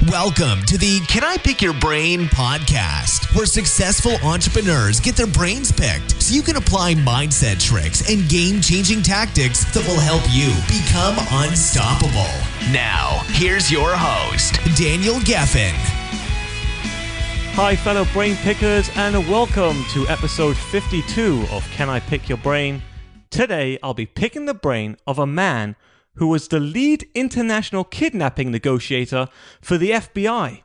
Welcome to the Can I Pick Your Brain podcast, where successful entrepreneurs get their brains picked so you can apply mindset tricks and game-changing tactics that will help you become unstoppable. Now, here's your host, Daniel Gefen. Hi, fellow brain pickers, and welcome to episode 52 of Can I Pick Your Brain? Today, I'll be picking the brain of a man who was the lead international kidnapping negotiator for the FBI.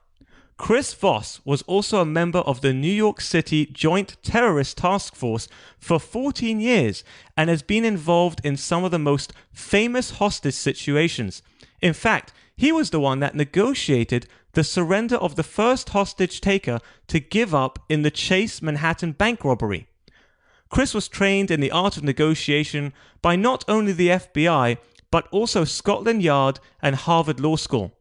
Chris Voss was also a member of the New York City Joint Terrorist Task Force for 14 years and has been involved in some of the most famous hostage situations. In fact, he was the one that negotiated the surrender of the first hostage taker to give up in the Chase Manhattan Bank Robbery. Chris was trained in the art of negotiation by not only the FBI, but also Scotland Yard and Harvard Law School.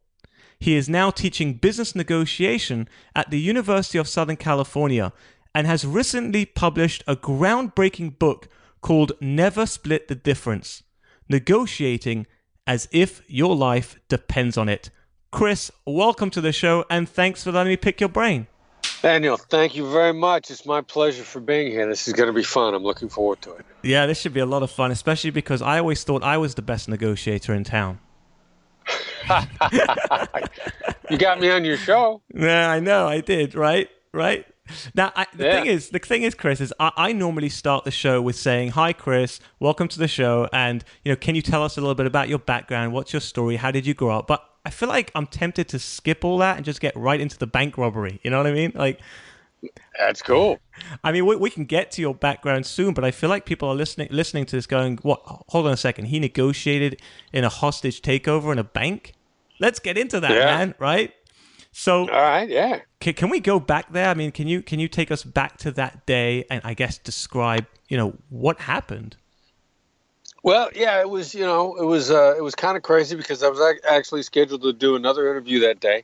He is now teaching business negotiation at the University of Southern California and has recently published a groundbreaking book called Never Split the Difference: Negotiating as if your life depends on it. Chris, welcome to the show, and thanks for letting me pick your brain. Daniel, thank you very much. It's my pleasure for being here. This is going to be fun. I'm looking forward to it. Yeah, this should be a lot of fun, especially because I always thought I was the best negotiator in town. You got me on your show. Yeah, I know, I did, right? Now, the thing is, Chris, is I normally start the show with saying, "Hi, Chris, welcome to the show, and can you tell us a little bit about your background? What's your story? How did you grow up?" But I feel like I'm tempted to skip all that and just get right into the bank robbery. You know what I mean? Like, that's cool. I mean, we can get to your background soon, but I feel like people are listening to this going, "What? Hold on a second. He negotiated in a hostage takeover in a bank? Let's get into that, man." Right? So, all right, yeah. Can we go back there? I mean, can you take us back to that day and I guess describe what happened? Well, yeah, it was kind of crazy because I was actually scheduled to do another interview that day.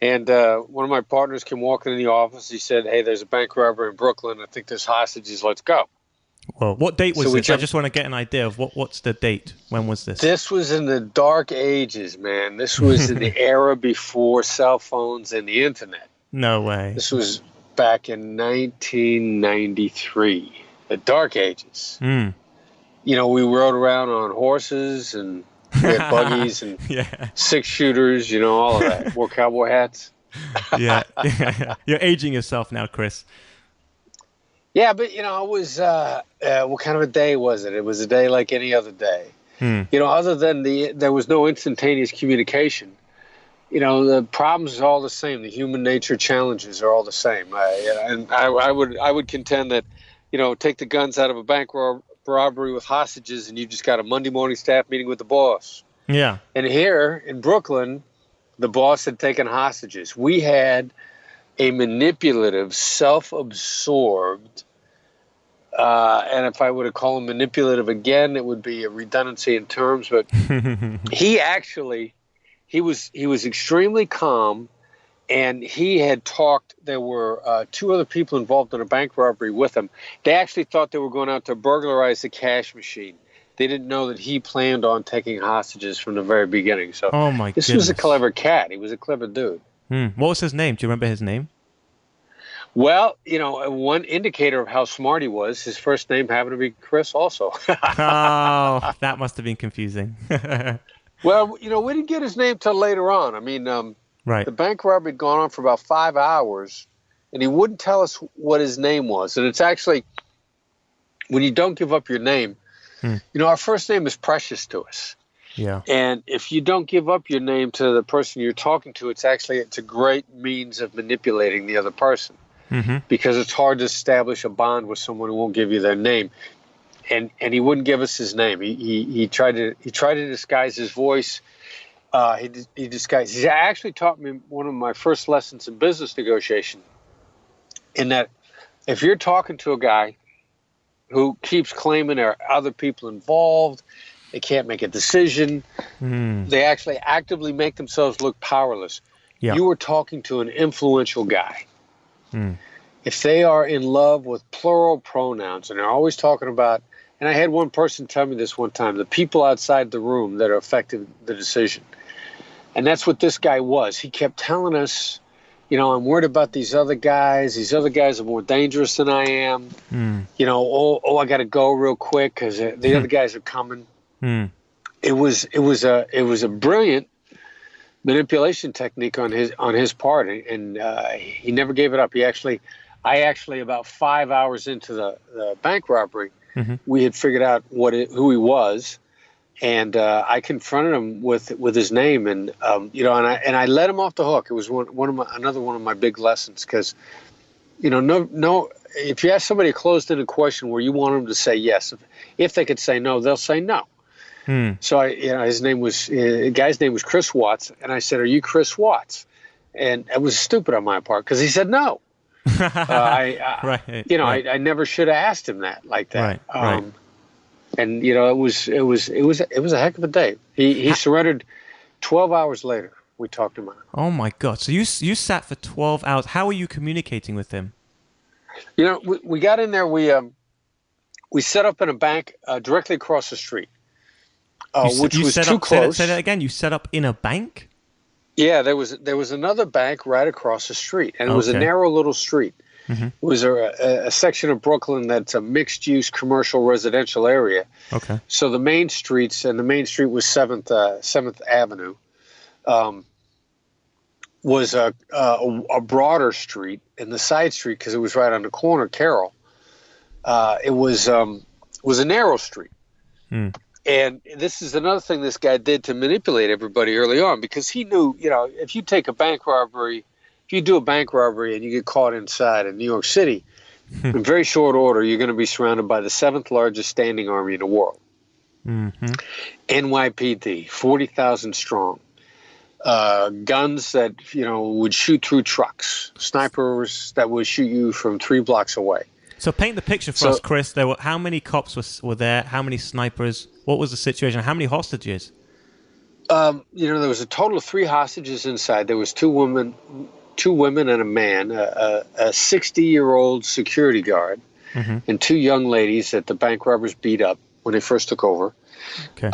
And one of my partners came walking in the office. He said, "Hey, there's a bank robbery in Brooklyn. I think there's hostages. Let's go." Well, what date was this? I just want to get an idea of what's the date. When was this? This was in the dark ages, man. This was in the era before cell phones and the internet. No way. This was back in 1993, the dark ages. Mm. We rode around on horses and we had buggies and six-shooters, all of that. Wore cowboy hats. Yeah. You're aging yourself now, Chris. Yeah, but, it was, what kind of a day was it? It was a day like any other day. Other than there was no instantaneous communication. The problems are all the same. The human nature challenges are all the same. I would contend that, take the guns out of a bank robbery with hostages and you just got a Monday morning staff meeting with the boss. Yeah. And here in Brooklyn, the boss had taken hostages. We had a manipulative, self-absorbed, and if I were to call him manipulative again, it would be a redundancy in terms, but he was extremely calm, and he had talked. There were two other people involved in a bank robbery with him. They actually thought they were going out to burglarize the cash machine. They didn't know that he planned on taking hostages from the very beginning. So this was a clever cat. He was a clever dude. What was his name? Do you remember his name? Well, one indicator of how smart he was, his first name happened to be Chris also. Oh, that must have been confusing. Well, we didn't get his name till later on. I mean, the bank robbery had gone on for about 5 hours, and he wouldn't tell us what his name was. And it's actually, when you don't give up your name, our first name is precious to us. Yeah. And if you don't give up your name to the person you're talking to, it's a great means of manipulating the other person. Because it's hard to establish a bond with someone who won't give you their name. And he wouldn't give us his name. He tried to disguise his voice. He actually taught me one of my first lessons in business negotiation, in that if you're talking to a guy who keeps claiming there are other people involved, they can't make a decision, they actually actively make themselves look powerless. Yeah. You are talking to an influential guy. If they are in love with plural pronouns and they're always talking about, and I had one person tell me this one time, the people outside the room that are affecting the decision. And that's what this guy was. He kept telling us, I'm worried about these other guys. These other guys are more dangerous than I am. I got to go real quick because the other guys are coming. It was a brilliant manipulation technique on his part, and he never gave it up. I actually about 5 hours into the bank robbery, we had figured out who he was. And I confronted him with his name, and I let him off the hook. It was another one of my big lessons, because no, if you ask somebody a closed-ended question where you want them to say yes, if they could say no, they'll say no. So the guy's name was Chris Watts, and I said, "Are you Chris Watts?" And it was stupid on my part because he said no. I never should have asked him that like that. Right. And it was a heck of a day. He surrendered 12 hours later. We talked him out. Oh my God! So you sat for 12 hours. How were you communicating with him? We got in there. We set up in a bank directly across the street, which was too close. Say that again. You set up in a bank? Yeah, there was another bank right across the street, and it was a narrow little street. It was a section of Brooklyn that's a mixed-use commercial residential area. Okay. So the main streets, and the main street was 7th Avenue, was a broader street, and the side street, because it was right on the corner, Carroll, it was a narrow street. And this is another thing this guy did to manipulate everybody early on, because he knew, if you take a bank robbery, if you do a bank robbery and you get caught inside in New York City, in very short order, you're going to be surrounded by the 7th largest standing army in the world. NYPD, 40,000 strong. Guns that, would shoot through trucks. Snipers that would shoot you from 3 blocks away. So paint the picture for us, Chris. How many cops were there? How many snipers? What was the situation? How many hostages? There was a total of 3 hostages inside. There was 2 women and a man, a 60-year-old security guard, and 2 young ladies that the bank robbers beat up when they first took over. Okay.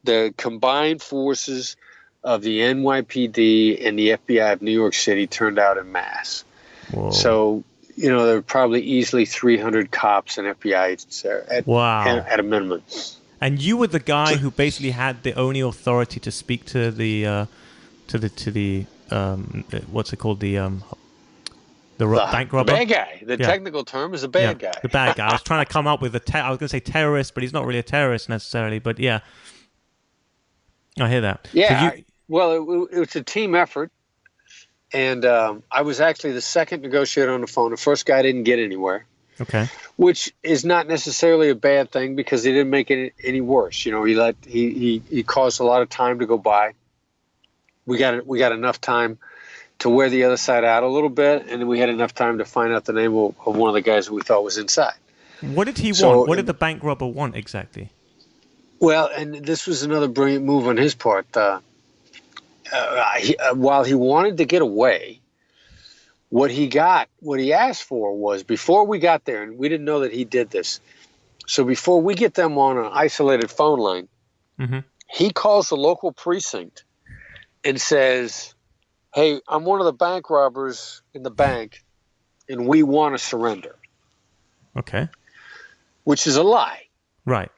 The combined forces of the NYPD and the FBI of New York City turned out en masse. Whoa. So, there were probably easily 300 cops and FBI agents there at a minimum. And you were the guy who basically had the only authority to speak to the what's it called, the bank robber? Bad guy. The technical term is a bad guy. The bad guy. I was trying to come up with I was going to say terrorist, but he's not really a terrorist necessarily. But yeah, I hear that. Yeah. It was a team effort, and I was actually the second negotiator on the phone. The first guy didn't get anywhere. Okay. Which is not necessarily a bad thing, because he didn't make it any worse. He caused a lot of time to go by. We got enough time to wear the other side out a little bit, and then we had enough time to find out the name of one of the guys who we thought was inside. What did he want? What did the bank robber want exactly? Well, and this was another brilliant move on his part. While he wanted to get away, what he asked for was, before we got there, and we didn't know that he did this, so before we get them on an isolated phone line, he calls the local precinct and says, "Hey, I'm one of the bank robbers in the bank, and we want to surrender." Okay. Which is a lie. Right.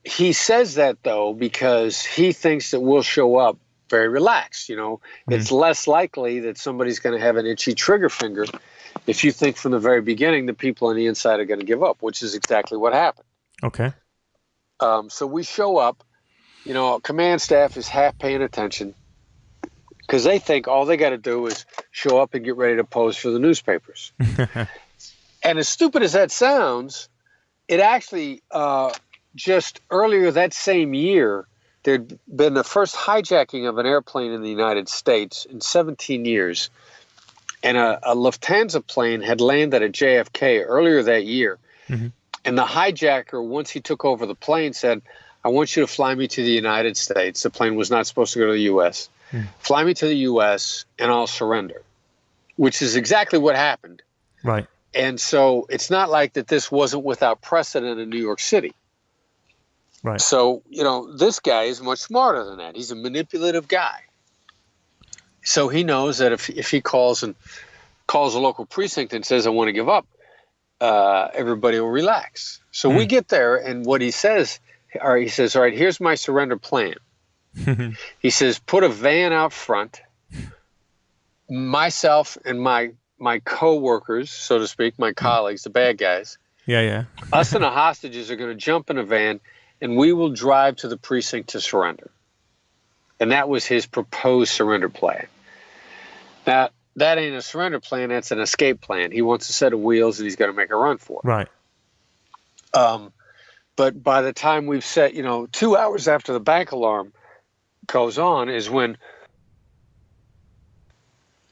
He says that, though, because he thinks that we'll show up very relaxed. It's less likely that somebody's going to have an itchy trigger finger if you think from the very beginning the people on the inside are going to give up, which is exactly what happened. Okay. So we show up. Command staff is half paying attention, because they think all they got to do is show up and get ready to pose for the newspapers. And as stupid as that sounds, it actually just earlier that same year, there'd been the first hijacking of an airplane in the United States in 17 years. And a Lufthansa plane had landed at JFK earlier that year. And the hijacker, once he took over the plane, said, "I want you to fly me to the United States." The plane was not supposed to go to the U.S. "Fly me to the U.S. and I'll surrender," which is exactly what happened. Right. And so it's not like that this wasn't without precedent in New York City. Right. So, this guy is much smarter than that. He's a manipulative guy. So he knows that if he calls a local precinct and says, I want to give up, everybody will relax. So we get there, and what he says, all right, here's my surrender plan. He says, put a van out front. Myself and my co-workers, so to speak, my colleagues, the bad guys. Yeah. Us and the hostages are going to jump in a van, and we will drive to the precinct to surrender. And that was his proposed surrender plan. Now, that ain't a surrender plan. That's an escape plan. He wants a set of wheels, and he's going to make a run for it. Right. But by the time we've set, 2 hours after the bank alarm goes on is when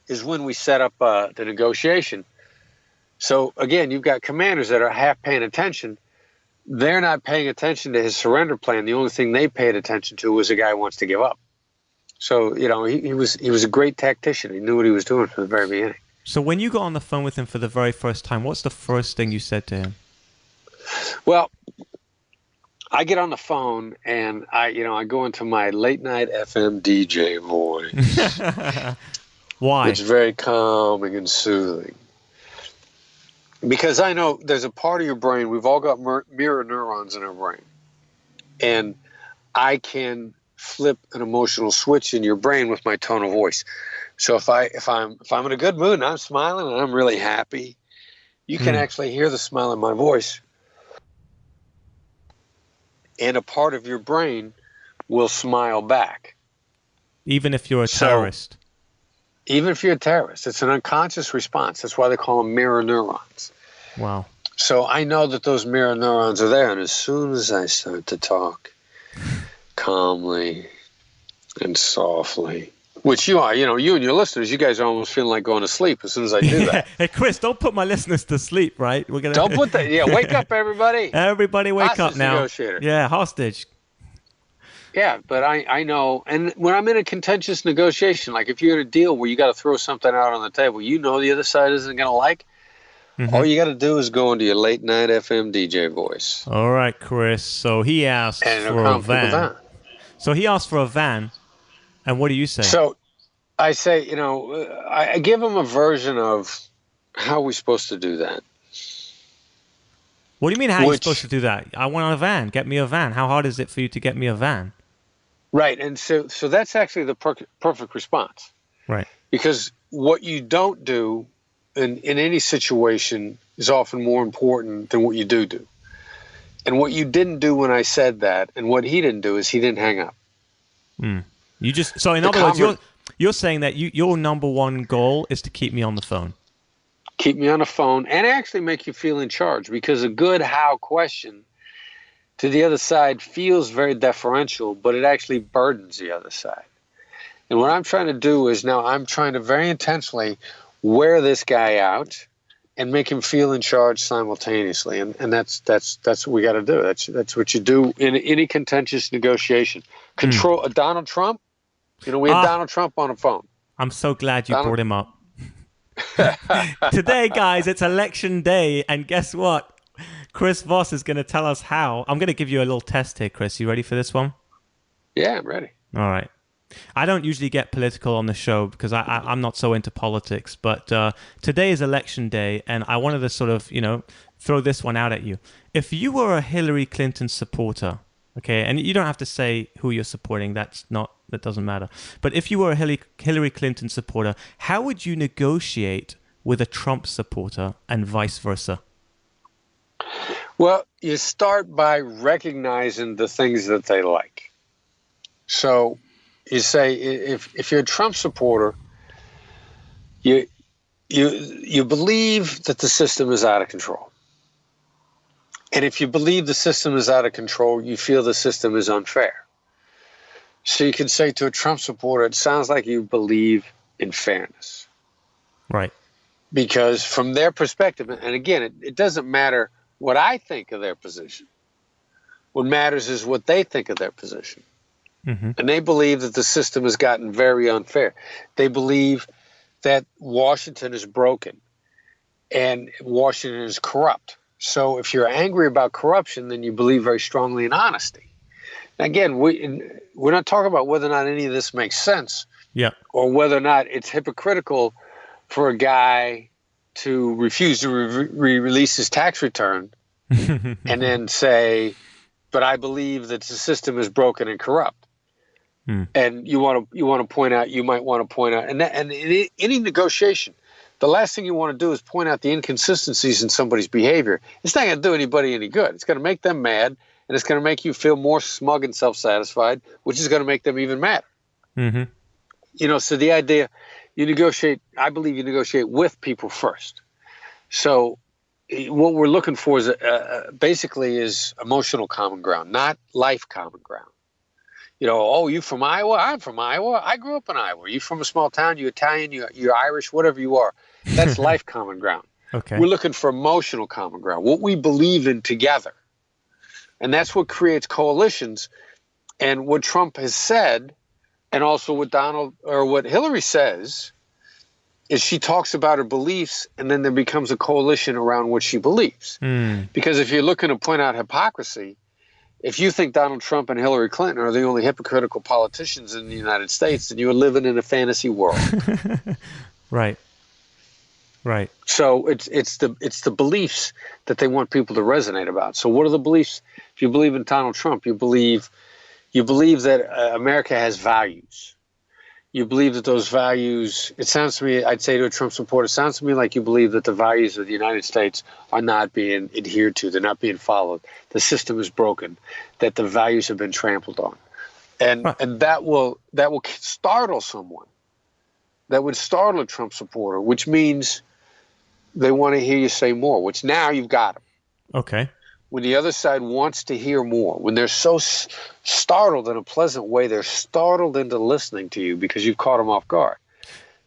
we set up the negotiation. So, again, you've got commanders that are half paying attention. They're not paying attention to his surrender plan. The only thing they paid attention to was the guy who wants to give up. So, he was a great tactician. He knew what he was doing from the very beginning. So when you got on the phone with him for the very first time, what's the first thing you said to him? Well, I get on the phone and I go into my late night FM DJ voice. Why? It's very calming and soothing. Because I know there's a part of your brain, we've all got mirror neurons in our brain. And I can flip an emotional switch in your brain with my tone of voice. So if I'm in a good mood and I'm smiling and I'm really happy, you can actually hear the smile in my voice. And a part of your brain will smile back. Even if you're a terrorist? Even if you're a terrorist. It's an unconscious response. That's why they call them mirror neurons. Wow. So I know that those mirror neurons are there. And as soon as I start to talk calmly and softly, which you are, you and your listeners, you guys are almost feeling like going to sleep as soon as I do that. Hey, Chris, don't put my listeners to sleep, right? We're gonna Don't put that. Yeah, wake up, everybody. Everybody wake hostage up now. Negotiator. Yeah, hostage. Yeah, but I know. And when I'm in a contentious negotiation, like if you're in a deal where you got to throw something out on the table, the other side isn't going to like, all you got to do is go into your late night FM DJ voice. All right, Chris. So he asked for a van. So he asked for a van. And what do you say? So I say, I give him a version of how we're supposed to do that. What do you mean how you're supposed to do that? I want a van. Get me a van. How hard is it for you to get me a van? Right. And so that's actually the perfect response. Right. Because what you don't do in any situation is often more important than what you do. And what you didn't do when I said that and what he didn't do is he didn't hang up. So in other words, you're saying that your number one goal is to keep me on the phone. Keep me on the phone and actually make you feel in charge, because a good how question to the other side feels very deferential, but it actually burdens the other side. And what I'm trying to do is now I'm trying to very intentionally wear this guy out and make him feel in charge simultaneously. And that's what we got to do. That's what you do in any contentious negotiation. Control Donald Trump. We had Donald Trump on the phone. I'm so glad you brought him up. Today, guys, it's election day, and guess what? Chris Voss is going to tell us how. I'm going to give you a little test here, Chris. You ready for this one? Yeah, I'm ready. All right. I don't usually get political on the show because I'm not so into politics, but today is election day, and I wanted to sort of, throw this one out at you. If you were a Hillary Clinton supporter, okay, and you don't have to say who you're supporting, that doesn't matter. But if you were a Hillary Clinton supporter, how would you negotiate with a Trump supporter and vice versa? Well, you start by recognizing the things that they like. So you say if you're a Trump supporter, you believe that the system is out of control. And if you believe the system is out of control, you feel the system is unfair. So you can say to a Trump supporter, it sounds like you believe in fairness. Right. Because from their perspective, and again, it doesn't matter what I think of their position. What matters is what they think of their position. Mm-hmm. And they believe that the system has gotten very unfair. They believe that Washington is broken and Washington is corrupt. So if you're angry about corruption, then you believe very strongly in honesty. Again, we're not talking about whether or not any of this makes sense, or whether or not it's hypocritical for a guy to refuse to release his tax return and then say, "But I believe that the system is broken and corrupt." And you want to point out, you might want to point out, and in any negotiation, the last thing you want to do is point out the inconsistencies in somebody's behavior. It's not going to do anybody any good. It's going to make them mad, and it's going to make you feel more smug and self-satisfied, which is going to make them even madder. So the idea, you negotiate, I believe you negotiate with people first. So what we're looking for is basically is emotional common ground, not life common ground. You from Iowa? I'm from Iowa. I grew up in Iowa. You from a small town? You Italian? You're Irish? Whatever you are. That's life common ground. Okay. We're looking for emotional common ground, what we believe in together. And that's what creates coalitions. And what Trump has said, and also what Hillary says, is she talks about her beliefs, and then there becomes a coalition around what she believes. Because if you're looking to point out hypocrisy, if you think Donald Trump and Hillary Clinton are the only hypocritical politicians in the United States, then you're living in a fantasy world. Right. So it's the beliefs that they want people to resonate about. So what are the beliefs? If you believe in Donald Trump, you believe that America has values. You believe that those values, it sounds to me, I'd say to a Trump supporter, it sounds to me like you believe that the values of the United States are not being adhered to. They're not being followed. The system is broken, that the values have been trampled on. And that will startle someone. That would startle a Trump supporter, which means they want to hear you say more, which now you've got them. Okay. When the other side wants to hear more, when they're so startled in a pleasant way, they're startled into listening to you because you've caught them off guard.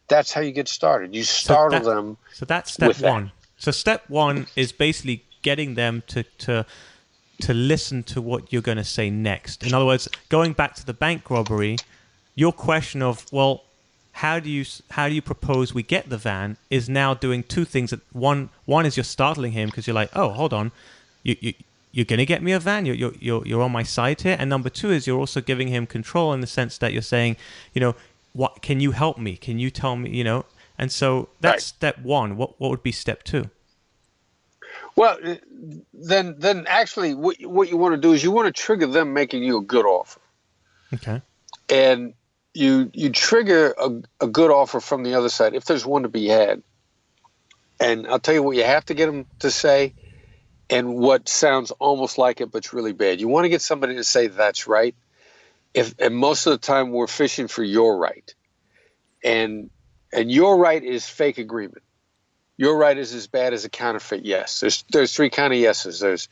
That's how you get started. You startle them. So that's step one. So step one is basically getting them to listen to what you're going to say next. In other words, going back to the bank robbery, your question of, well, how do you propose we get the van is now doing two things. One is you're startling him because you're like, oh, hold on. You're going to get me a van. You're on my side here. And number two is you're also giving him control in the sense that you're saying, what can you help me? Can you tell me? And so that's step one. What would be step two? Well, then actually, what you want to do is you want to trigger them making you a good offer. Okay. And you trigger a good offer from the other side if there's one to be had. And I'll tell you what you have to get them to say. And what sounds almost like it, but it's really bad. You want to get somebody to say that's right. And most of the time we're fishing for your right. And your right is fake agreement. Your right is as bad as a counterfeit yes. There's three kind of yeses. There's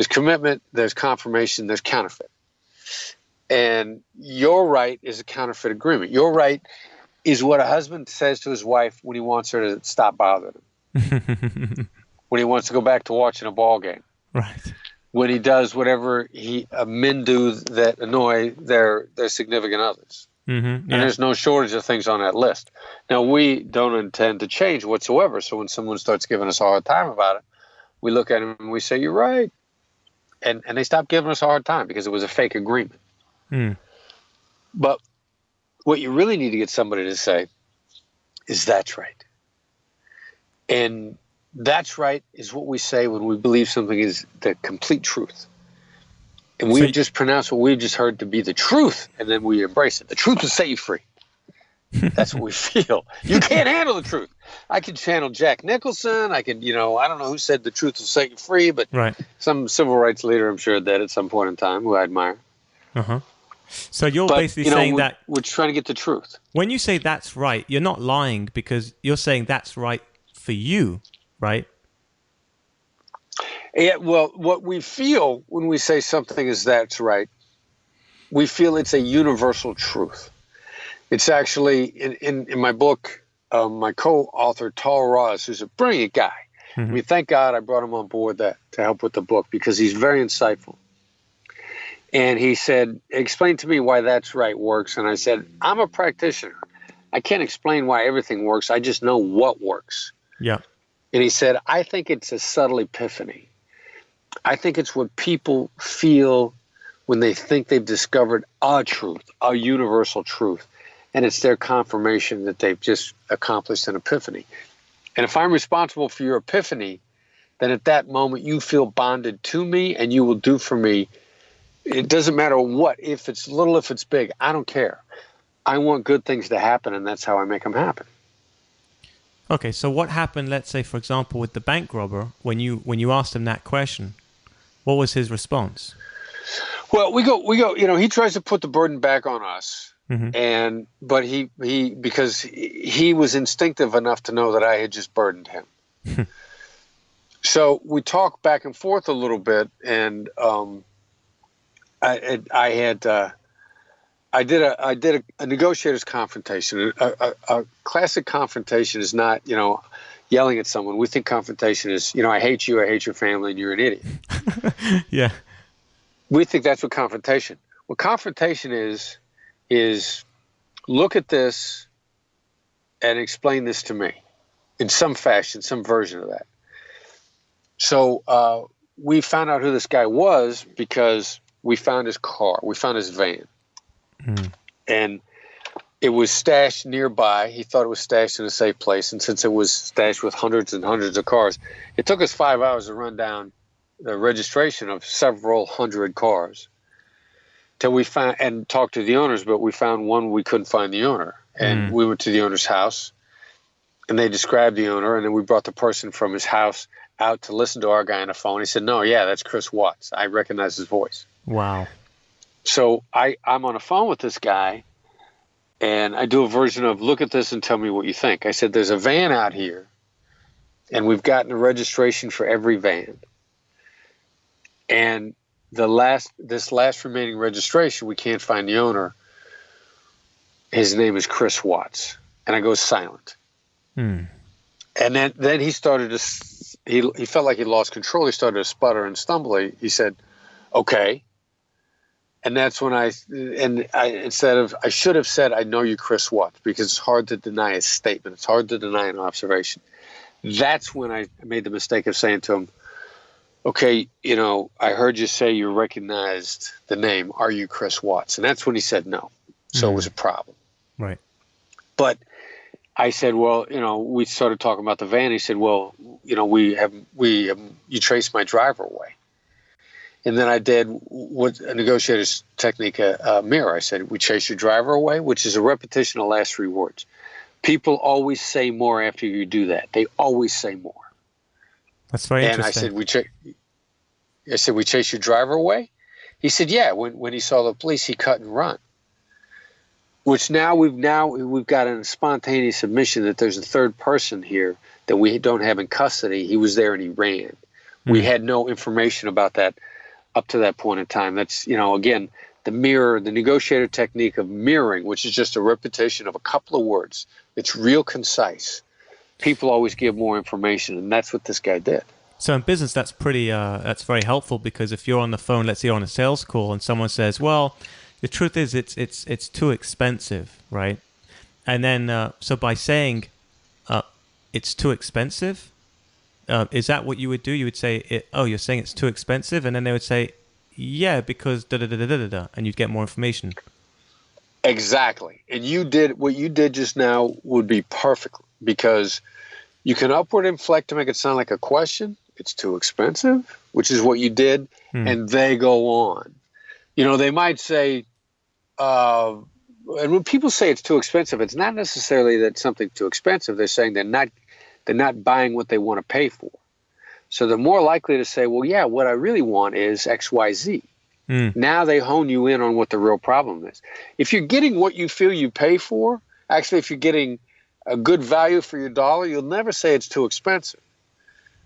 commitment, there's confirmation, there's counterfeit. And your right is a counterfeit agreement. Your right is what a husband says to his wife when he wants her to stop bothering him. When he wants to go back to watching a ball game. Right. When he does whatever men do that annoy their significant others. Mm-hmm, yeah. And there's no shortage of things on that list. Now, we don't intend to change whatsoever. So when someone starts giving us a hard time about it, we look at them and we say, you're right. And they stop giving us a hard time because it was a fake agreement. But what you really need to get somebody to say is that's right. And that's right is what we say when we believe something is the complete truth. And we just pronounce what we've just heard to be the truth, and then we embrace it. The truth will set you free. That's what we feel. You can't handle the truth. I can channel Jack Nicholson. I can, I don't know who said the truth will set you free, but some civil rights leader, I'm sure, did at some point in time, who I admire. Uh-huh. So you're basically saying that we're trying to get the truth. When you say that's right, you're not lying because you're saying that's right for you. Right? Yeah, well, what we feel when we say something is that's right, we feel it's a universal truth. It's actually, in my book, my co-author, Tal Ross, who's a brilliant guy. I mean, thank God I brought him on board to help with the book because he's very insightful. And he said, explain to me why that's right works. And I said, I'm a practitioner. I can't explain why everything works. I just know what works. Yeah. And he said, I think it's a subtle epiphany. I think it's what people feel when they think they've discovered a truth, a universal truth, and it's their confirmation that they've just accomplished an epiphany. And if I'm responsible for your epiphany, then at that moment you feel bonded to me and you will do for me. It doesn't matter what, if it's little, if it's big, I don't care. I want good things to happen, and that's how I make them happen. Okay, so what happened, let's say, for example, with the bank robber, when you asked him that question? What was his response? Well, we go. He tries to put the burden back on us, but he because he was instinctive enough to know that I had just burdened him. So we talk back and forth a little bit, and I did a negotiator's confrontation. A classic confrontation is not, yelling at someone. We think confrontation is, I hate you, I hate your family, and you're an idiot. Yeah. We think that's what confrontation. What confrontation is look at this and explain this to me in some fashion, some version of that. So we found out who this guy was because we found his car. We found his van. And it was stashed nearby. He thought it was stashed in a safe place. And since it was stashed with hundreds and hundreds of cars, it took us 5 hours to run down the registration of several hundred cars till we found and talked to the owners. But we found one, we couldn't find the owner. And we went to the owner's house and they described the owner. And then we brought the person from his house out to listen to our guy on the phone. He said, no, yeah, that's Chris Watts. I recognize his voice. Wow. So I'm on the phone with this guy, and I do a version of, look at this and tell me what you think. I said, there's a van out here, and we've gotten a registration for every van. And this last remaining registration, we can't find the owner. His name is Chris Watts. And I go silent. And then he started to, he felt like he lost control. He started to sputter and stumble. He said, okay. And that's when I should have said, I know you, Chris Watts, because it's hard to deny a statement. It's hard to deny an observation. That's when I made the mistake of saying to him, okay, I heard you say you recognized the name. Are you Chris Watts? And that's when he said no. So it was a problem. Right. But I said, well, we started talking about the van. He said, well, you traced my driver away. And then I did what a negotiator's technique, a mirror. I said, we chase your driver away, which is a repetition of the last three words. People always say more after you do that. They always say more. That's very interesting. And I said, we chase your driver away? He said, yeah. When he saw the police, he cut and run. Which now we've got a spontaneous admission that there's a third person here that we don't have in custody. He was there and he ran. We had no information about that up to that point in time. That's, again, the negotiator technique of mirroring, which is just a repetition of a couple of words. It's real concise. People always give more information, and that's what this guy did. So in business, that's that's very helpful, because if you're on the phone, let's say you're on a sales call, and someone says, well, the truth is it's too expensive, right? And then, so by saying it's too expensive, is that what you would do? You would say, you're saying it's too expensive? And then they would say, yeah, because da-da-da-da-da-da, and you'd get more information. Exactly. And what you did just now would be perfect, because you can upward inflect to make it sound like a question. It's too expensive, which is what you did. And they go on. They might say, and when people say it's too expensive, it's not necessarily that something's too expensive. They're saying they're not buying what they want to pay for. So they're more likely to say, well, yeah, what I really want is X, Y, Z. Now they hone you in on what the real problem is. If you're getting what you feel you pay for, actually, if you're getting a good value for your dollar, you'll never say it's too expensive.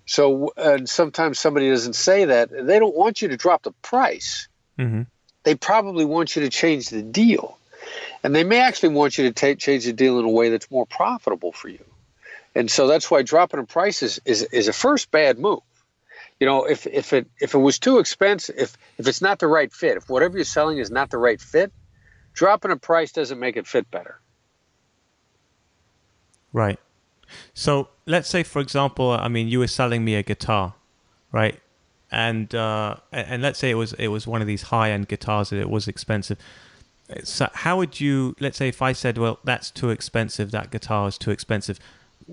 So sometimes somebody doesn't say that. They don't want you to drop the price. They probably want you to change the deal. And they may actually want you to change the deal in a way that's more profitable for you. And so that's why dropping a price is a first bad move. If it was too expensive, if it's not the right fit, if whatever you're selling is not the right fit, dropping a price doesn't make it fit better. Right. So let's say, for example, you were selling me a guitar, right? and let's say it was one of these high-end guitars that it was expensive. So how would you, let's say if I said, well, that's too expensive, that guitar is too expensive,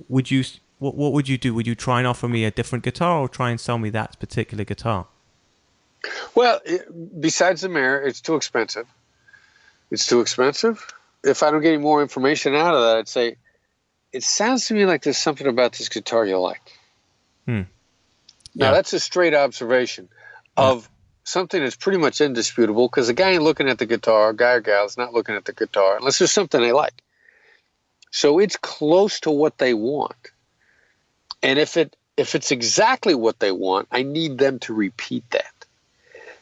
would you, what would you do? Would you try and offer me a different guitar or try and sell me that particular guitar? Well, besides the mirror, it's too expensive. It's too expensive. If I don't get any more information out of that, I'd say, it sounds to me like there's something about this guitar you like. Now, that's a straight observation of something that's pretty much indisputable, because the guy ain't looking at the guitar, guy or gal is not looking at the guitar, unless there's something they like. So it's close to what they want. And if it's exactly what they want, I need them to repeat that.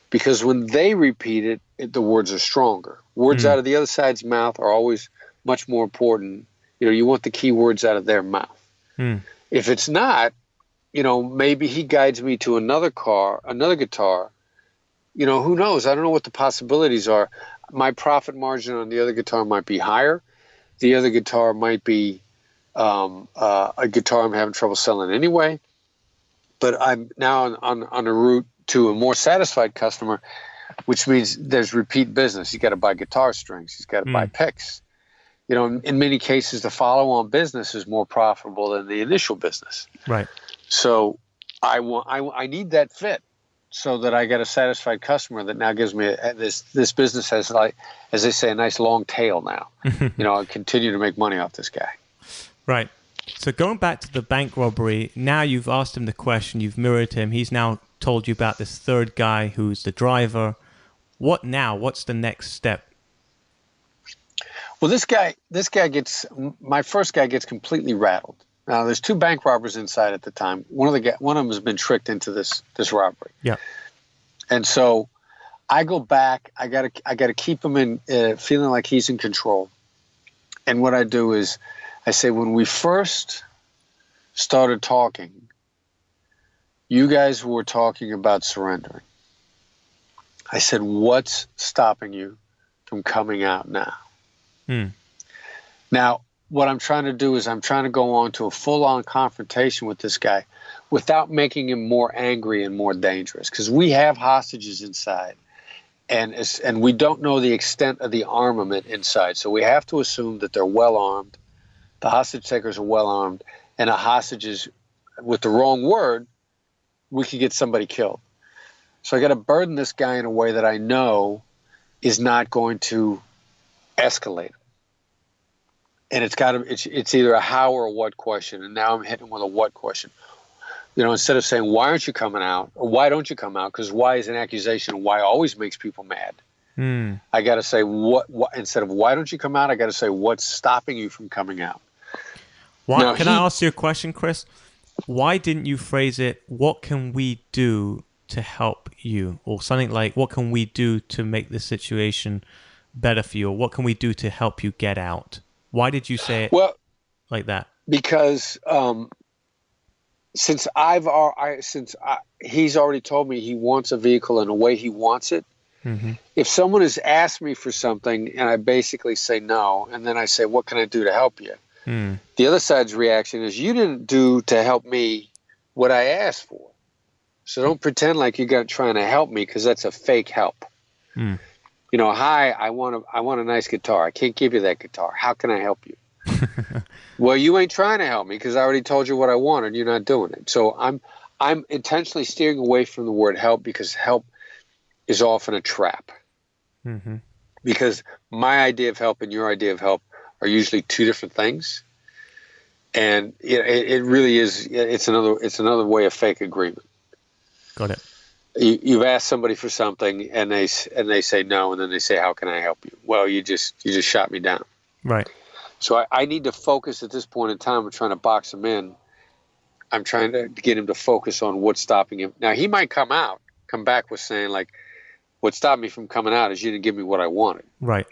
Because when they repeat it, the words are stronger. Words out of the other side's mouth are always much more important. You know, you want the key words out of their mouth. If it's not, you know, maybe he guides me to another guitar. You know, who knows? I don't know what the possibilities are. My profit margin on the other guitar might be higher. The other guitar might be a guitar I'm having trouble selling anyway. But I'm now on a route to a more satisfied customer, which means there's repeat business. You got to buy guitar strings. You got to buy picks. You know, in many cases, the follow-on business is more profitable than the initial business. Right. So I need that fit, so that I get a satisfied customer that now gives me this business has, like, as they say, a nice long tail now. You know, I continue to make money off this guy. Right. So going back to the bank robbery, now you've asked him the question, you've mirrored him. He's now told you about this third guy who's the driver. What now? What's the next step? Well, my first guy gets completely rattled. Now, there's two bank robbers inside at the time. One of them has been tricked into this robbery. Yeah. And so I go back. I gotta keep him in feeling like he's in control. And what I do is I say, when we first started talking, you guys were talking about surrendering. I said, what's stopping you from coming out now? Now, what I'm trying to do is I'm trying to go on to a full-on confrontation with this guy without making him more angry and more dangerous, because we have hostages inside, and we don't know the extent of the armament inside. So we have to assume that they're well-armed. The hostage takers are well-armed, and a hostage is, with the wrong word, we could get somebody killed. So I got to burden this guy in a way that I know is not going to escalate. And it's either a how or a what question. And now I'm hitting with a what question. You know, instead of saying, why aren't you coming out? Or why don't you come out? Because why is an accusation, and why always makes people mad. I got to say, what instead of why don't you come out, I got to say, what's stopping you from coming out? Why? Can I ask you a question, Chris? Why didn't you phrase it, what can we do to help you? Or something like, what can we do to make the situation better for you? Or what can we do to help you get out? Why did you say it like that? Because since he's already told me he wants a vehicle in the way he wants it, if someone has asked me for something and I basically say no, and then I say, what can I do to help you? The other side's reaction is, you didn't do to help me what I asked for. So don't pretend like you're trying to help me, because that's a fake help. You know, hi, I want a nice guitar. I can't give you that guitar. How can I help you? Well, you ain't trying to help me, because I already told you what I wanted. You're not doing it. So I'm intentionally steering away from the word help, because help is often a trap. Because my idea of help and your idea of help are usually two different things. And it really is. It's another way of fake agreement. Got it. You've asked somebody for something, and they say no, and then they say, how can I help you? Well, you just shot me down. Right. So I need to focus at this point in time. I'm trying to box him in. I'm trying to get him to focus on what's stopping him. Now, he might come back with saying, like, what stopped me from coming out is you didn't give me what I wanted. Right.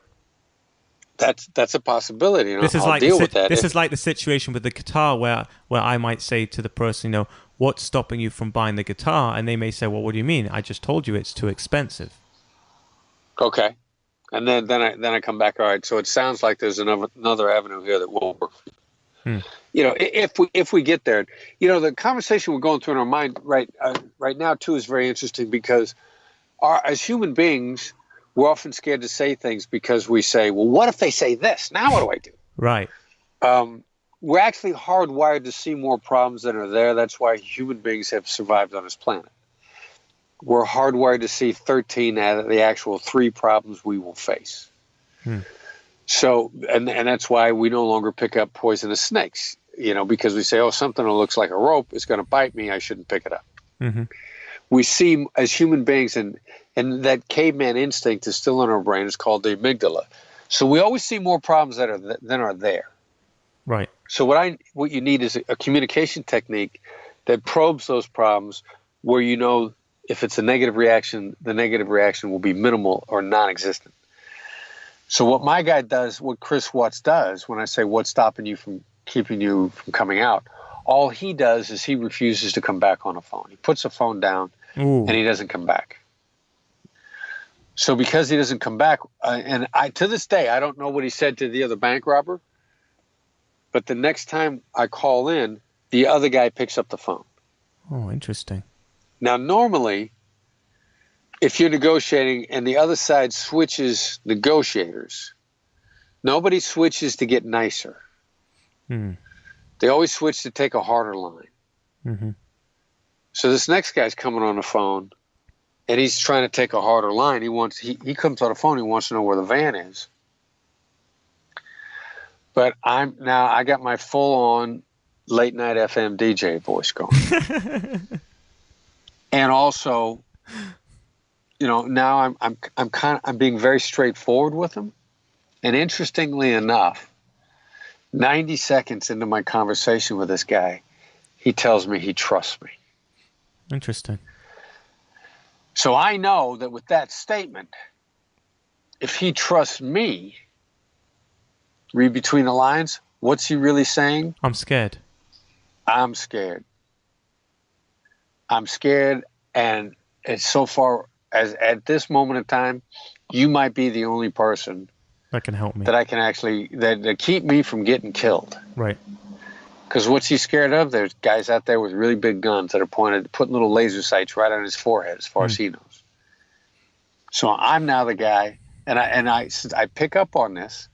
That's a possibility. You know, I'll deal with that. This is like the situation with the guitar where I might say to the person, you know, what's stopping you from buying the guitar? And they may say, well, what do you mean? I just told you it's too expensive. Okay. And then I come back, all right, so it sounds like there's another avenue here that will work for If we get there, the conversation we're going through in our mind right now too is very interesting because as human beings, we're often scared to say things because we say, well, what if they say this? Now what do I do? Right. We're actually hardwired to see more problems than are there. That's why human beings have survived on this planet. We're hardwired to see 13 out of the actual 3 problems we will face. So, and that's why we no longer pick up poisonous snakes, because we say, oh, something that looks like a rope is going to bite me. I shouldn't pick it up. We see as human beings, and that caveman instinct is still in our brain. It's called the amygdala. So we always see more problems than are there. Right. So what you need is a communication technique that probes those problems where if it's a negative reaction, the negative reaction will be minimal or non-existent. So what my guy does, what Chris Voss does, when I say what's stopping you from keeping you from coming out, all he does is he refuses to come back on a phone. He puts the phone down and he doesn't come back. So because he doesn't come back, and to this day, I don't know what he said to the other bank robber, but the next time I call in, the other guy picks up the phone. Oh, interesting. Now, normally, if you're negotiating and the other side switches negotiators, nobody switches to get nicer. They always switch to take a harder line. So this next guy's coming on the phone, and he's trying to take a harder line. He comes on the phone. He wants to know where the van is. But I got my full-on late night FM DJ voice going, and also, now I'm being very straightforward with him. And interestingly enough, 90 seconds into my conversation with this guy, he tells me he trusts me. Interesting. So I know that with that statement, if he trusts me, read between the lines, what's he really saying? I'm scared. I'm scared. I'm scared, and it's so far as at this moment in time, you might be the only person that can help me, that I can actually that keep me from getting killed. Right. Because what's he scared of? There's guys out there with really big guns that are putting little laser sights right on his forehead, as far as he knows. So I'm now the guy, and I pick up on this.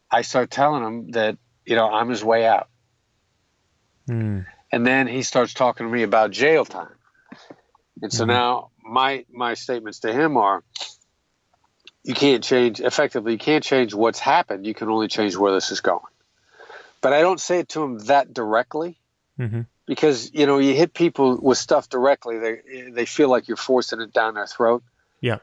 I start telling him that I'm his way out, and then he starts talking to me about jail time. And so now my statements to him are, you can't change what's happened. You can only change where this is going. But I don't say it to him that directly, because, you hit people with stuff directly. They feel like you're forcing it down their throat. Yeah.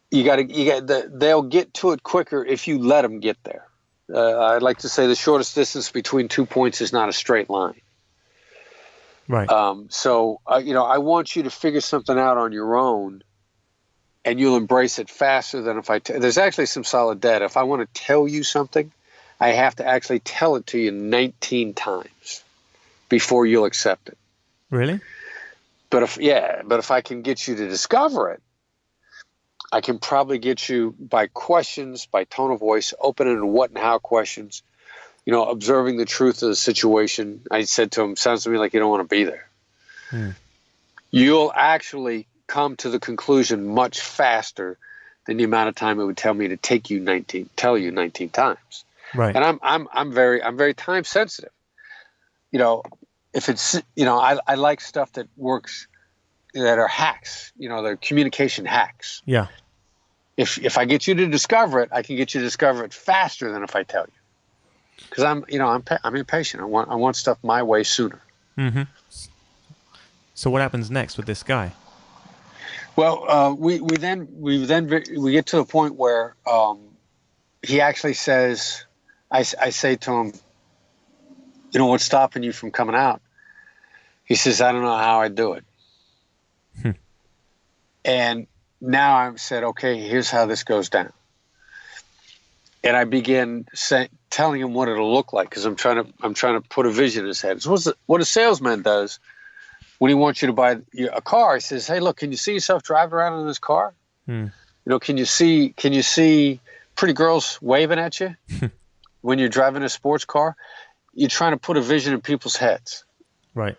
They'll get to it quicker if you let them get there. I'd like to say the shortest distance between 2 points is not a straight line. Right. So I want you to figure something out on your own, and you'll embrace it faster than if there's actually some solid data. If I want to tell you something, I have to actually tell it to you 19 times before you'll accept it. Really? But if I can get you to discover it, I can probably get you by questions, by tone of voice, open-ended what and how questions, observing the truth of the situation. I said to him, sounds to me like you don't want to be there. You'll actually come to the conclusion much faster than the amount of time it would tell me to tell you 19 times. Right. And I'm very time sensitive. If it's, I like stuff that works, that are hacks, they're communication hacks. Yeah. If I get you to discover it, I can get you to discover it faster than if I tell you. Because I'm impatient. I want stuff my way sooner. So what happens next with this guy? Well, we get to the point where he actually says, I say to him, what's stopping you from coming out? He says, I don't know how I do it. And now I've said, okay, here's how this goes down. And I begin telling him what it'll look like, because I'm trying to put a vision in his head. It's what a salesman does when he wants you to buy a car. He says, hey, look, can you see yourself driving around in this car? Can you see pretty girls waving at you when you're driving a sports car? you're trying to put a vision in people's heads. Right.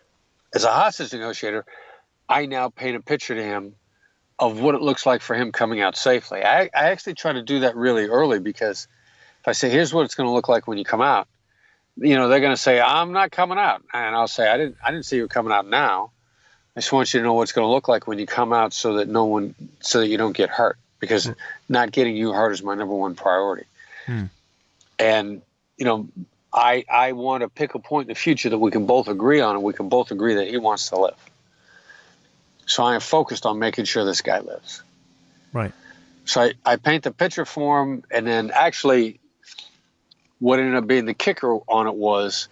As a hostage negotiator, I now paint a picture to him of what it looks like for him coming out safely. I actually try to do that really early, because if I say, here's what it's going to look like when you come out, they're going to say, I'm not coming out. And I'll say, I didn't see you coming out now. I just want you to know what it's going to look like when you come out, so that you don't get hurt, because not getting you hurt is my number one priority. And, I want to pick a point in the future that we can both agree on, and we can both agree that he wants to live. So I am focused on making sure this guy lives. Right. So I paint the picture for him, and then actually what ended up being the kicker on it was,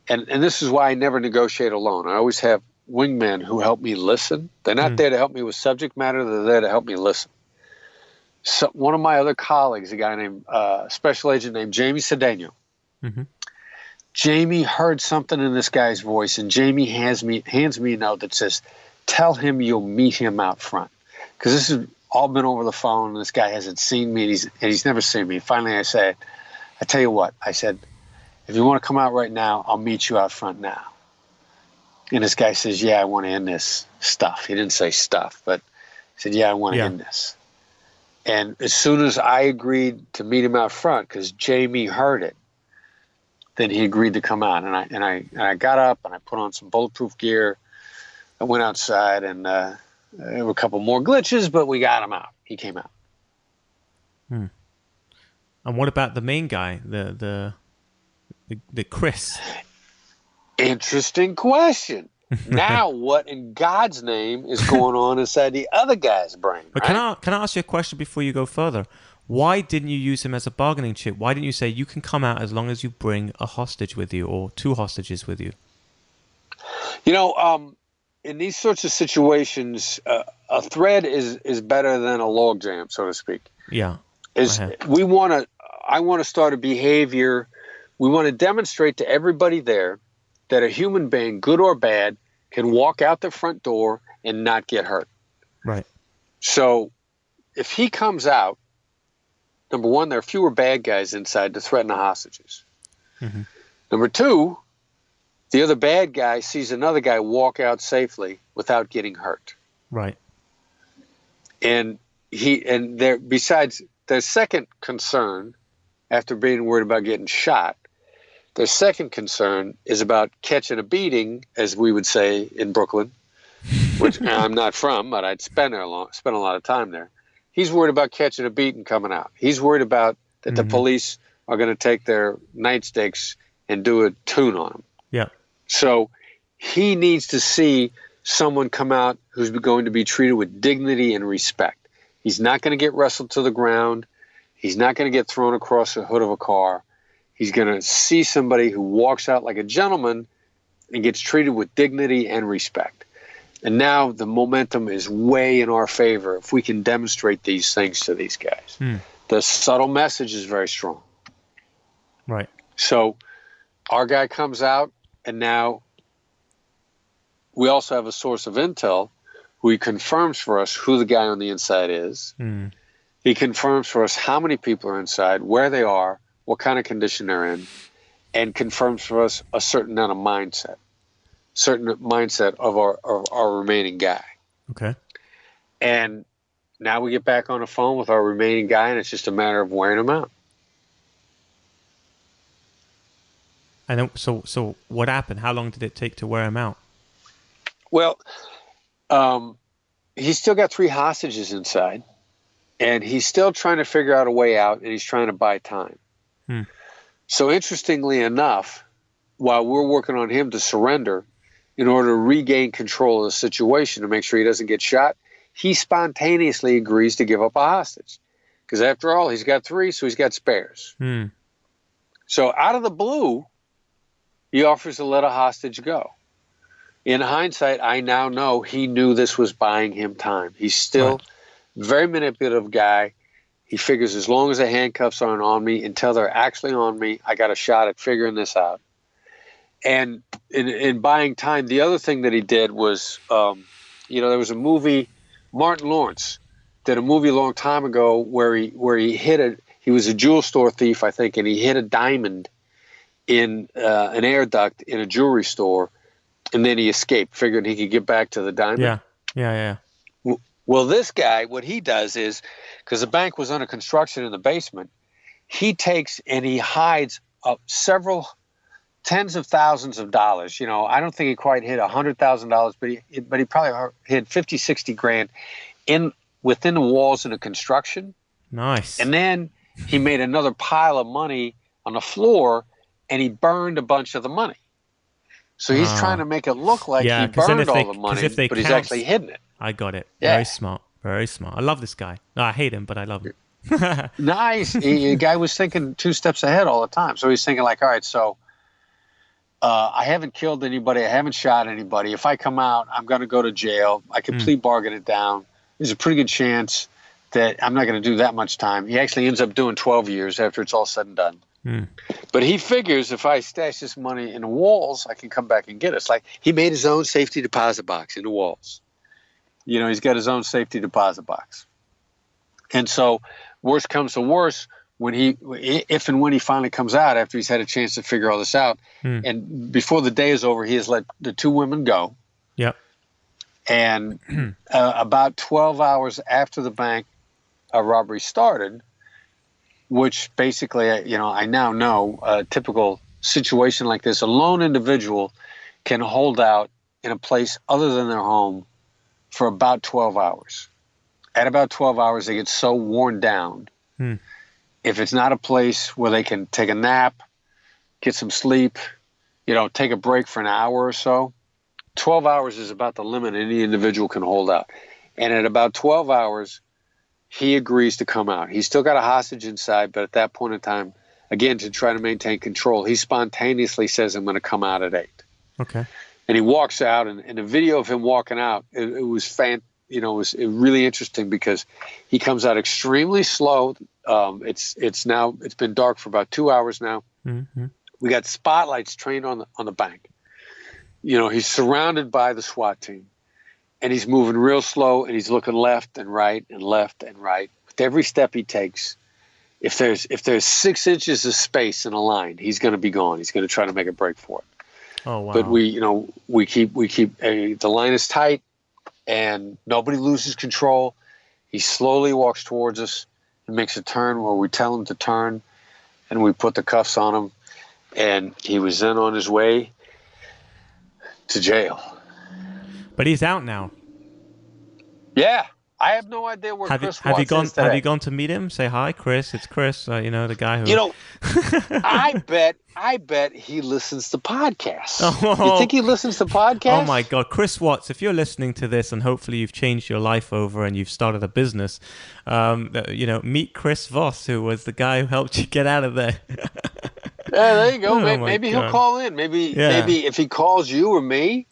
and this is why I never negotiate alone. I always have wingmen who help me listen. They're not there to help me with subject matter. They're there to help me listen. So one of my other colleagues, a guy named Special Agent named Jamie Cedeno, Jamie heard something in this guy's voice, and Jamie hands me a note that says, tell him you'll meet him out front. Because this has all been over the phone, and this guy hasn't seen me, and he's never seen me. Finally, I said, I tell you what, I said, if you want to come out right now, I'll meet you out front now. And this guy says, yeah, I want to end this stuff. He didn't say stuff, but he said, yeah, I want to end this. And as soon as I agreed to meet him out front, because Jamie heard it, then he agreed to come out. And I got up, and I put on some bulletproof gear. I went outside, and there were a couple more glitches, but we got him out. He came out. And what about the main guy, the Chris? Interesting question. Now, what in God's name is going on inside the other guy's brain? But right? Can I ask you a question before you go further? Why didn't you use him as a bargaining chip? Why didn't you say you can come out as long as you bring a hostage with you, or 2 hostages with you? In these sorts of situations, a thread is better than a logjam, so to speak. Yeah. I want to start a behavior. We want to demonstrate to everybody there that a human being, good or bad, can walk out the front door and not get hurt. Right. So if he comes out, number one, there are fewer bad guys inside to threaten the hostages. Number two, the other bad guy sees another guy walk out safely without getting hurt. Right. And besides their second concern, after being worried about getting shot, their second concern is about catching a beating, as we would say in Brooklyn, which I'm not from, but I'd spent a lot of time there. He's worried about catching a beating coming out. He's worried about that the police are going to take their nightsticks and do a tune on him. Yeah. So he needs to see someone come out who's going to be treated with dignity and respect. He's not going to get wrestled to the ground. He's not going to get thrown across the hood of a car. He's going to see somebody who walks out like a gentleman and gets treated with dignity and respect. And now the momentum is way in our favor if we can demonstrate these things to these guys. The subtle message is very strong. Right. So our guy comes out, and now we also have a source of intel who he confirms for us who the guy on the inside is. He confirms for us how many people are inside, where they are, what kind of condition they're in, and confirms for us a certain mindset of our remaining guy. Okay. And now we get back on the phone with our remaining guy, and it's just a matter of wearing him out. And then, so what happened? How long did it take to wear him out? Well, he's still got 3 hostages inside, and he's still trying to figure out a way out, and he's trying to buy time. So interestingly enough, while we're working on him to surrender in order to regain control of the situation to make sure he doesn't get shot, he spontaneously agrees to give up a hostage. Because after all, he's got 3, so he's got spares. So out of the blue, he offers to let a hostage go. In hindsight, I now know he knew this was buying him time. He's still a very manipulative guy. He figures as long as the handcuffs aren't on me, until they're actually on me, I got a shot at figuring this out. And in buying time, the other thing that he did was, there was a movie, Martin Lawrence did a movie a long time ago where he was a jewel store thief, I think, and he hid a diamond in an air duct in a jewelry store, and then he escaped, figuring he could get back to the diamond. Yeah. Well, this guy, what he does is, because the bank was under construction in the basement, he takes and he hides up several tens of thousands of dollars. I don't think he quite hit $100,000, but he probably hit 50, 60 grand within the walls of the construction. Nice. And then he made another pile of money on the floor, and he burned a bunch of the money. So he's trying to make it look like he burned all the money, but he's actually hidden it. I got it. Yeah. Very smart. Very smart. I love this guy. No, I hate him, but I love him. Nice. The guy was thinking 2 steps ahead all the time. So he's thinking like, all right, so I haven't killed anybody. I haven't shot anybody. If I come out, I'm going to go to jail. I can plea bargain it down. There's a pretty good chance that I'm not going to do that much time. He actually ends up doing 12 years after it's all said and done. But he figures if I stash this money in the walls, I can come back and get it. It's like he made his own safety deposit box in the walls. He's got his own safety deposit box. And so worst comes to worst, if and when he finally comes out after he's had a chance to figure all this out, and before the day is over, he has let the 2 women go. Yep. And about 12 hours after the bank robbery started, which basically, I now know a typical situation like this, a lone individual can hold out in a place other than their home for about 12 hours. At about 12 hours, they get so worn down. If it's not a place where they can take a nap, get some sleep, take a break for an hour or so, 12 hours is about the limit any individual can hold out. And at about 12 hours, he agrees to come out. He's still got a hostage inside, but at that point in time, again, to try to maintain control, he spontaneously says, I'm going to come out at 8. Okay. And he walks out, and the video of him walking out, it was it was really interesting because he comes out extremely slow. It's been dark for about 2 hours now. We got spotlights trained on the bank. He's surrounded by the SWAT team. And he's moving real slow, and he's looking left and right and left and right. With every step he takes, if there's 6 inches of space in a line, he's going to be gone. He's going to try to make a break for it. Oh wow! But we keep the line is tight, and nobody loses control. He slowly walks towards us and makes a turn where we tell him to turn, and we put the cuffs on him, and he was then on his way to jail. But he's out now. Yeah. I have no idea where Chris Voss is today. Have you gone to meet him? Say hi, Chris. It's Chris. The guy who. I bet he listens to podcasts. You think he listens to podcasts? Oh my God, Chris Watts! If you're listening to this, and hopefully you've changed your life over and you've started a business, meet Chris Voss, who was the guy who helped you get out of there. Yeah, there you go. Maybe he'll call in. Maybe if he calls you or me.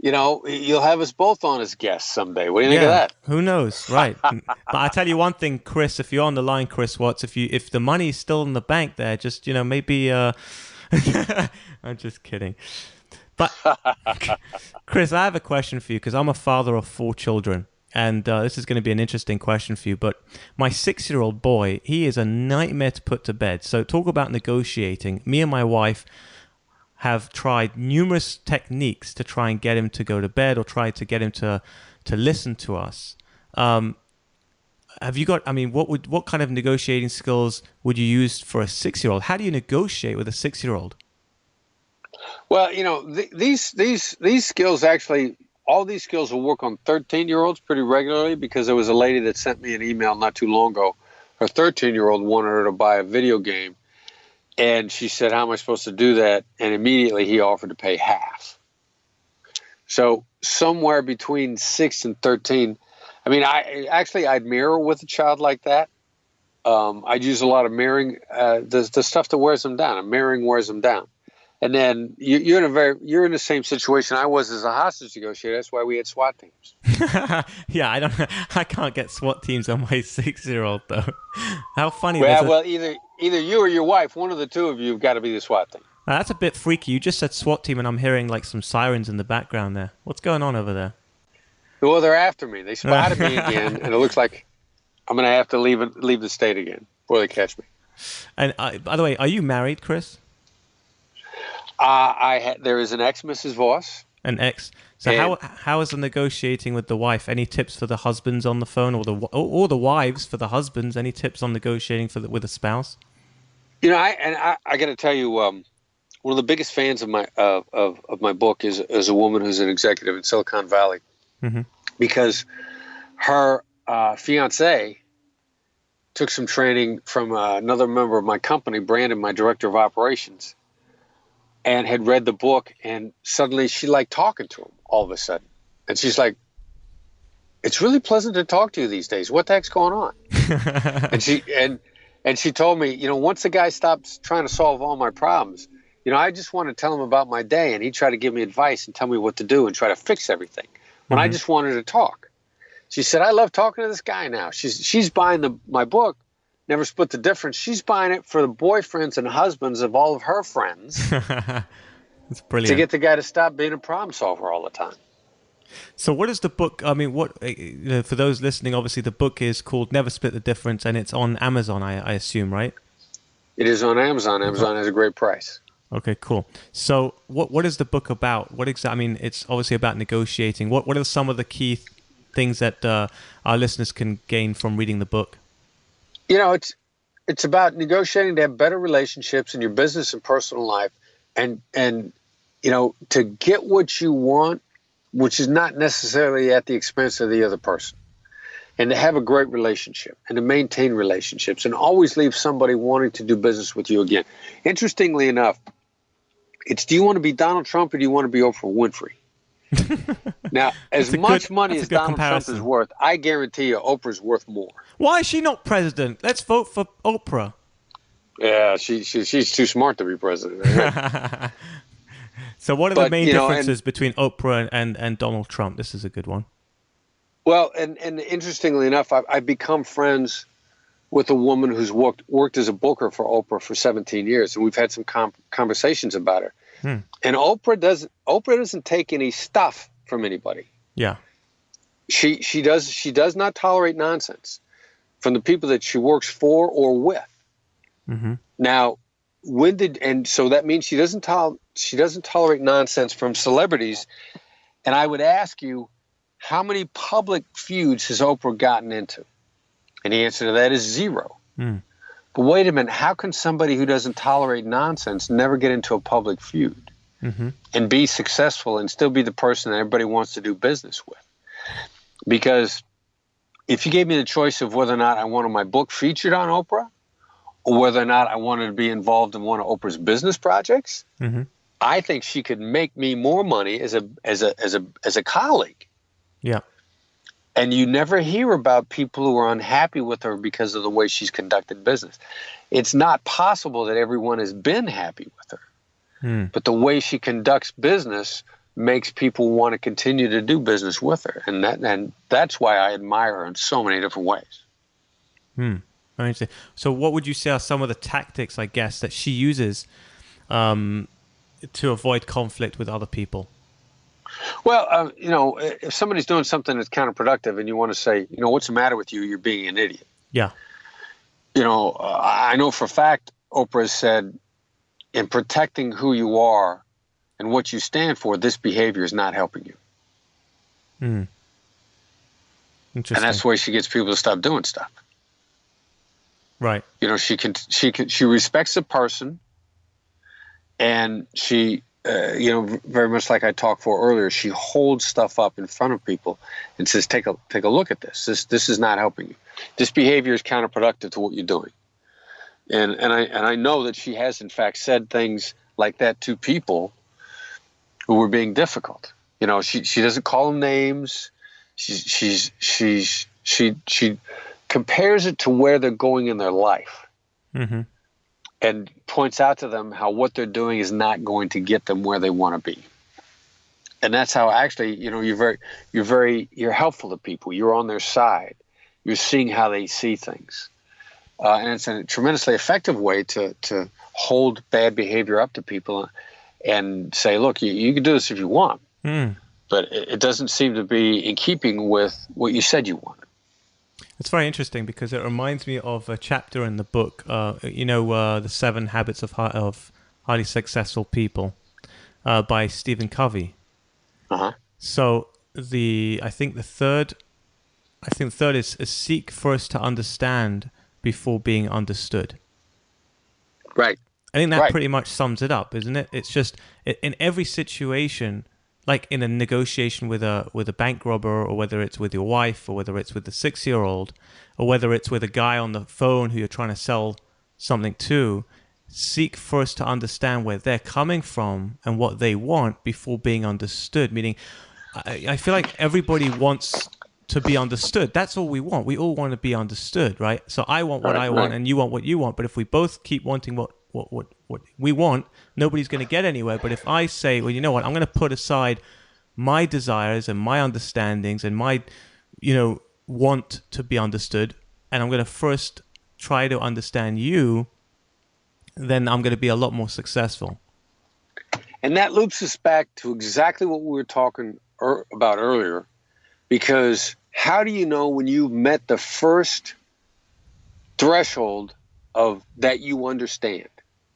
You'll have us both on as guests someday. What do you think of that? Who knows, right? But I tell you one thing, Chris. If you're on the line, Chris Watts, if the money's still in the bank there, just maybe. I'm just kidding. But Chris, I have a question for you because I'm a father of 4 children, and this is going to be an interesting question for you. But my 6-year-old boy, he is a nightmare to put to bed. So talk about negotiating. Me and my wife have tried numerous techniques to try and get him to go to bed or try to get him to listen to us. Have you got? What kind of negotiating skills would you use for a 6-year-old? How do you negotiate with a 6-year-old? Well, these skills actually, all these skills will work on 13-year-olds pretty regularly because there was a lady that sent me an email not too long ago. Her 13-year-old wanted her to buy a video game. And she said, how am I supposed to do that? And immediately he offered to pay half. So somewhere between 6 and 13, I'd mirror with a child like that. I'd use a lot of mirroring, the stuff that wears them down. Mirroring wears them down. And then you're in the same situation I was as a hostage negotiator. That's why we had SWAT teams. Yeah, I can't get SWAT teams on my 6-year-old though. How funny! Well, either you or your wife, one of the two of you, have got to be the SWAT team. That's a bit freaky. You just said SWAT team, and I'm hearing like some sirens in the background there. What's going on over there? Well, they're after me. They spotted me again, and it looks like I'm going to have to leave the state again before they catch me. And by the way, are you married, Chris? There is an ex Mrs. Voss. An ex. So how is the negotiating with the wife? Any tips for the husbands on the phone, or the wives for the husbands? Any tips on negotiating with a spouse? I got to tell you, one of the biggest fans of my book is a woman who's an executive in Silicon Valley, because her fiance took some training from another member of my company, Brandon, my director of operations, and had read the book, and suddenly she liked talking to him all of a sudden. And she's like, "It's really pleasant to talk to you these days. What the heck's going on?" and she told me, once the guy stops trying to solve all my problems, I just want to tell him about my day, and he'd try to give me advice and tell me what to do and try to fix everything when I just wanted to talk. She said, "I love talking to this guy now." She's buying my book, Never Split the Difference. She's buying it for the boyfriends and husbands of all of her friends. That's brilliant. To get the guy to stop being a problem solver all the time. So what is the book? I mean, for those listening, obviously the book is called Never Split the Difference, and it's on Amazon, I assume, right? It is on Amazon. Amazon has a great price. Okay, cool. So what is the book about? I mean, it's obviously about negotiating. What are some of the key things that our listeners can gain from reading the book? It's about negotiating to have better relationships in your business and personal life, and to get what you want, which is not necessarily at the expense of the other person, and to have a great relationship and to maintain relationships and always leave somebody wanting to do business with you again. Interestingly enough, it's, do you want to be Donald Trump or do you want to be Oprah Winfrey? Now, as much money as Donald Trump is worth, I guarantee you Oprah's worth more. Why is she not president? Let's vote for Oprah. Yeah, she's too smart to be president. Right? So what are the main differences between Oprah and Donald Trump? This is a good one. Well, and interestingly enough, I've become friends with a woman who's worked as a booker for Oprah for 17 years, and we've had some conversations about her. And Oprah doesn't take any stuff from anybody. Yeah. She does not tolerate nonsense from the people that she works for or with. Now, so that means she doesn't tolerate nonsense from celebrities. And I would ask you, how many public feuds has Oprah gotten into? And the answer to that is 0. But wait a minute, how can somebody who doesn't tolerate nonsense never get into a public feud and be successful and still be the person that everybody wants to do business with? Because if you gave me the choice of whether or not I wanted my book featured on Oprah or whether or not I wanted to be involved in one of Oprah's business projects, I think she could make me more money as a colleague. Yeah. And you never hear about people who are unhappy with her because of the way she's conducted business. It's not possible that everyone has been happy with her. But the way she conducts business makes people want to continue to do business with her. And that's why I admire her in so many different ways. Very interesting. So what would you say are some of the tactics, I guess, that she uses to avoid conflict with other people? Well, if somebody's doing something that's counterproductive and you want to say, what's the matter with you? You're being an idiot. Yeah. I know for a fact Oprah has said, in protecting who you are and what you stand for, this behavior is not helping you. Interesting. And that's the way she gets people to stop doing stuff. Right. She respects the person, and she, very much like I talked for earlier, she holds stuff up in front of people and says, take a look at this. This is not helping you. This behavior is counterproductive to what you're doing. And I know that she has in fact said things like that to people who were being difficult. She doesn't call them names. She compares it to where they're going in their life. And points out to them how what they're doing is not going to get them where they want to be. And that's how actually, you're helpful to people. You're on their side. You're seeing how they see things. And it's a tremendously effective way to hold bad behavior up to people and say, look, you can do this if you want. But it doesn't seem to be in keeping with what you said you wanted. It's very interesting because it reminds me of a chapter in the book, the 7 Habits of Highly Successful People. by Stephen Covey. So I think the third is seek first to understand before being understood. Right. I think that pretty much sums it up, isn't it? It's just in every situation, like in a negotiation with a bank robber, or whether it's with your wife, or whether it's with the 6-year-old, or whether it's with a guy on the phone who you're trying to sell something to, seek first to understand where they're coming from and what they want before being understood. Meaning, I feel like everybody wants to be understood. That's all we want. We all want to be understood, right? So I want what I want, and you want what you want. But if we both keep wanting what we want, nobody's going to get anywhere. But if I say, well, you know what, I'm going to put aside my desires and my understandings and my, want to be understood, and I'm going to first try to understand you, then I'm going to be a lot more successful. And that loops us back to exactly what we were talking about earlier, because how do you know when you've met the first threshold of that you understand?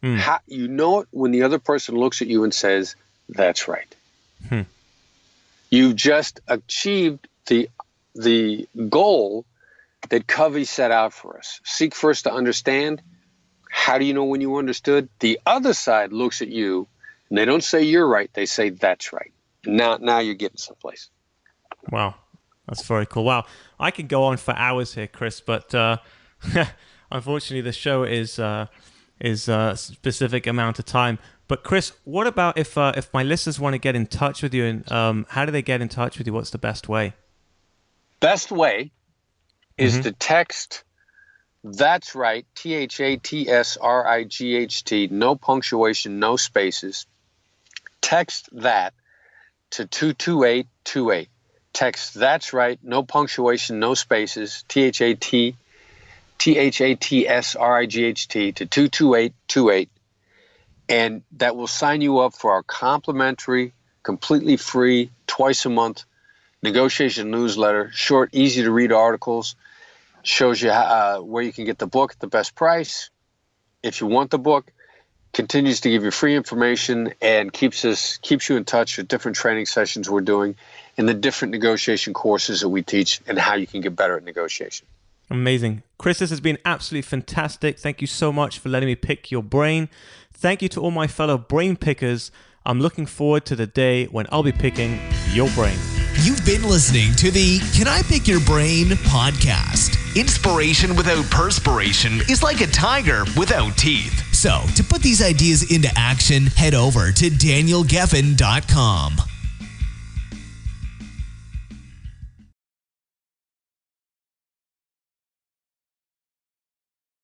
How, you know it when the other person looks at you and says, that's right. You've just achieved the goal that Covey set out for us. Seek first to understand. How do you know when you understood? The other side looks at you and they don't say you're right. They say that's right. Now you're getting someplace. Wow. That's very cool. Wow. I could go on for hours here, Chris, but unfortunately the show is a specific amount of time. But Chris, what about if my listeners want to get in touch with you, and how do they get in touch with you? What's the best way? Best way is to text "That's Right," THATSRIGHT, no punctuation, no spaces. Text that to 22828. Text "That's Right," no punctuation, no spaces, THATSRIGHT to 22828. And that will sign you up for our complimentary, completely free, twice a month negotiation newsletter. Short, easy to read articles. Shows you where you can get the book at the best price. If you want the book, continues to give you free information and keeps you in touch with different training sessions we're doing and the different negotiation courses that we teach and how you can get better at negotiation. Amazing. Chris, this has been absolutely fantastic. Thank you so much for letting me pick your brain. Thank you to all my fellow brain pickers. I'm looking forward to the day when I'll be picking your brain. You've been listening to the Can I Pick Your Brain podcast. Inspiration without perspiration is like a tiger without teeth. So, to put these ideas into action, head over to danielgefen.com.